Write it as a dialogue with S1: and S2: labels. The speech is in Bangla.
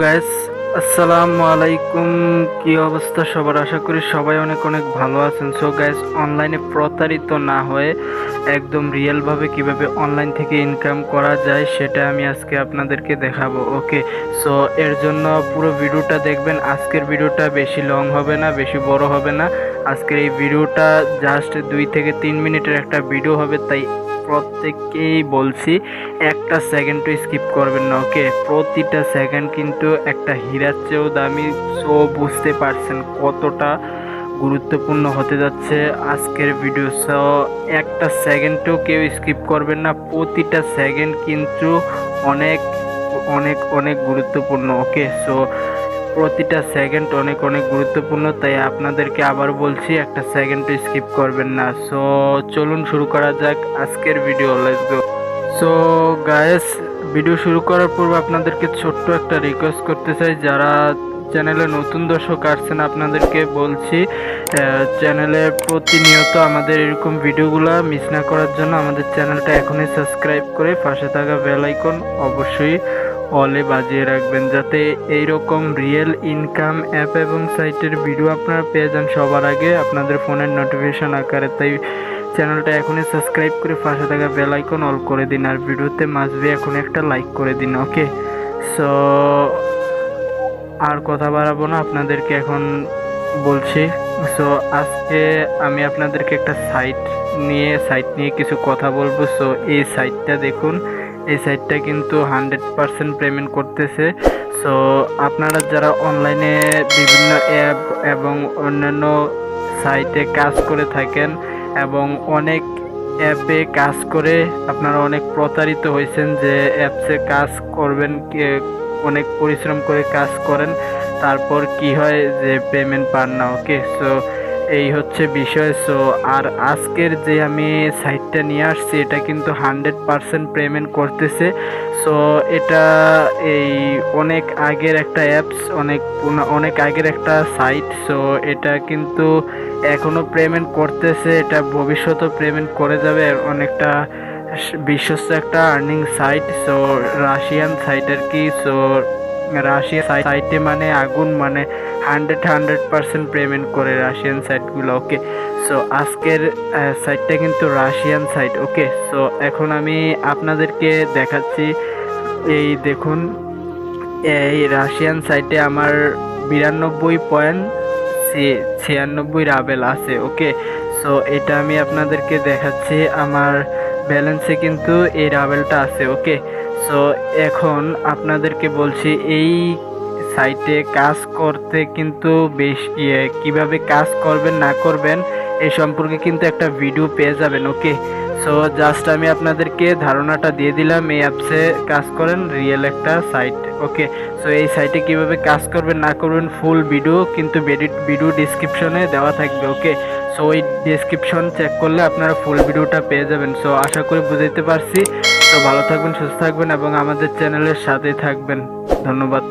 S1: গাইস, আসসালামু আলাইকুম। কি অবস্থা সবার? আশা করি সবাই অনেক অনেক ভালো আছেন। সো গাইস, অনলাইনে প্রতারিত না হয়ে একদম রিয়েল ভাবে কিভাবে অনলাইন থেকে ইনকাম করা যায় সেটা আমি আজকে আপনাদেরকে দেখাবো। ওকে, সো এর জন্য পুরো ভিডিওটা দেখবেন। আজকের ভিডিওটা বেশি লং হবে না, বেশি বড় হবে না। আজকের এই ভিডিওটা জাস্ট 2 থেকে 3 মিনিটের একটা ভিডিও হবে, তাই প্রত্যেককেই বলছি একটা সেকেন্ডও স্কিপ করবেন না। ওকে, প্রতিটা সেকেন্ড কিন্তু একটা হীরার চেয়েও দামি। সো বুঝতে পারছেন কতটা গুরুত্বপূর্ণ হতে যাচ্ছে আজকের ভিডিও। সো একটা সেকেন্ডও কেউ স্কিপ করবেন না, প্রতিটা সেকেন্ড কিন্তু অনেক অনেক অনেক গুরুত্বপূর্ণ। ওকে, সো প্রতিটা সেকেন্ড অনেক অনেক গুরুত্বপূর্ণ, তাই আপনাদেরকে আবার বলছি একটা সেকেন্ডও স্কিপ করবেন না। সো চলুন শুরু করা যাক আজকের video. Let's go. So guys, video শুরু করার পূর্বে আপনাদেরকে ছোট্ট একটা রিকোয়েস্ট করতে চাই। যারা চ্যানেলে নতুন দর্শক আসছেন আপনাদেরকে বলছি, চ্যানেলে প্রতিনিয়ত আমাদের এরকম ভিডিওগুলো মিস না করার জন্য আমাদের চ্যানেলটা এখনই সাবস্ক্রাইব করে পাশে থাকা বেল আইকন অবশ্যই অলে বাজিয়ে রাখবেন, যাতে এইরকম রিয়েল ইনকাম অ্যাপ এবং সাইটের ভিডিও আপনারা পেয়ে যান সবার আগে আপনাদের ফোনের নোটিফিকেশন আকারে। তাই চ্যানেলটা এখনই সাবস্ক্রাইব করে পাশে থাকা বেল আইকন অল করে দিন, আর ভিডিওতে মাসবে এখন একটা লাইক করে দিন। ওকে, সো আর কথা বাড়াবো না, আপনাদেরকে এখন বলছি। সো আজকে আমি আপনাদেরকে একটা সাইট নিয়ে কিছু কথা বলবো। সো এই সাইটটা দেখুন, এই সাইটটা কিন্তু 100% পেমেন্ট করতেছে। সো আপনারা যারা অনলাইনে বিভিন্ন অ্যাপ এবং অন্যান্য সাইটে কাজ করে থাকেন এবং অনেক অ্যাপে কাজ করে আপনারা অনেক প্রতারিত হয়েছেন, যে অ্যাপসে কাজ করবেন, অনেক পরিশ্রম করে কাজ করেন, তারপর কি হয় যে পেমেন্ট পান না। ওকে, সো এই হচ্ছে বিষয়। সো আর আজকের যে আমি সাইটটা নিয়ে আসছি এটা কিন্তু 100% পেমেন্ট করতেছে। সো এটা এই অনেক আগের একটা অ্যাপস, অনেক আগের একটা সাইট। সো এটা কিন্তু এখনও পেমেন্ট করতেছে, এটা ভবিষ্যতেও পেমেন্ট করে যাবে। অনেকটা বিশ্বস্ত একটা earning site. So Russian site আর কি। সো রাশিয়া সাইটে মানে আগুন, মানে 100% পেমেন্ট করে রাশিয়ান সাইটগুলো। ওকে, সো আজকের সাইটটা কিন্তু রাশিয়ান সাইট। ওকে, সো এখন আমি আপনাদেরকে দেখাচ্ছি। এই দেখুন, এই রাশিয়ান সাইটে আমার 92.96 রাবেল আছে। ওকে, সো এটা আমি আপনাদেরকে দেখাচ্ছি, আমার ব্যালেন্সে কিন্তু এই রাবেলটা আছে। ওকে, সো এখন আপনাদেরকে বলছি এই সাইটে কাজ করতে কিন্তু কিভাবে কাজ করবেন না করবেন এই সম্পর্কে কিন্তু একটা ভিডিও পেয়ে যাবেন। ওকে, সো জাস্ট আমি আপনাদেরকে ধারণাটা দিয়ে দিলাম। এই অ্যাপসে কাজ করেন, রিয়েল একটা সাইট। ওকে, সো এই সাইটে কিভাবে কাজ করবেন না করবেন ফুল ভিডিও কিন্তু ভিডিও ডিসক্রিপশনে দেওয়া থাকবে। ওকে, সো ওই ডিসক্রিপশন চেক করলে আপনারা ফুল ভিডিওটা পেয়ে যাবেন। সো আশা করি বুঝাইতে পারছি। তো ভালো থাকবেন, সুস্থ থাকবেন এবং আমাদের চ্যানেলের সাথে থাকবেন। ধন্যবাদ।